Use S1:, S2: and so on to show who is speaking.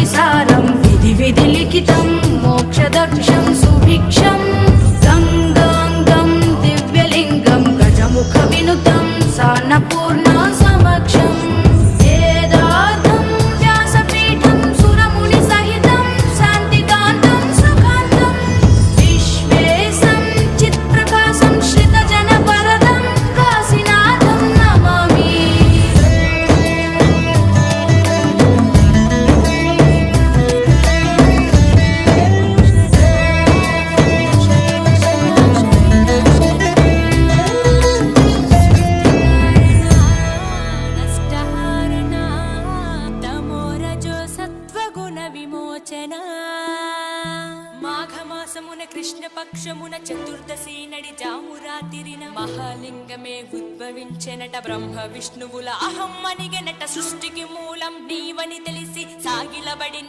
S1: सारं विधि विधि लिखितं मोक्षदक्षं सुभिक्षं गङ्गाङ्गं दिव्यलिङ्गं गजमुखविनुतं सान्नपूर्णा समक्षं वेदार्थं व्यासपीठं सुरमुनिसहितं शान्तिकान्तं सुखान्तं विश्वेशं चित्प्रकाशं श्रितजनवरदं काशीनाथं नमामि।
S2: మాఘమాసమున కృష్ణపక్షమున చతుర్దశి నడి జామురాతిరిన మహాలింగమే ఉద్భవించెనట బ్రహ్మ విష్ణువుల అహం అనిగెనట సృష్టికి మూలం నీవని తెలిసి సాగిలబడి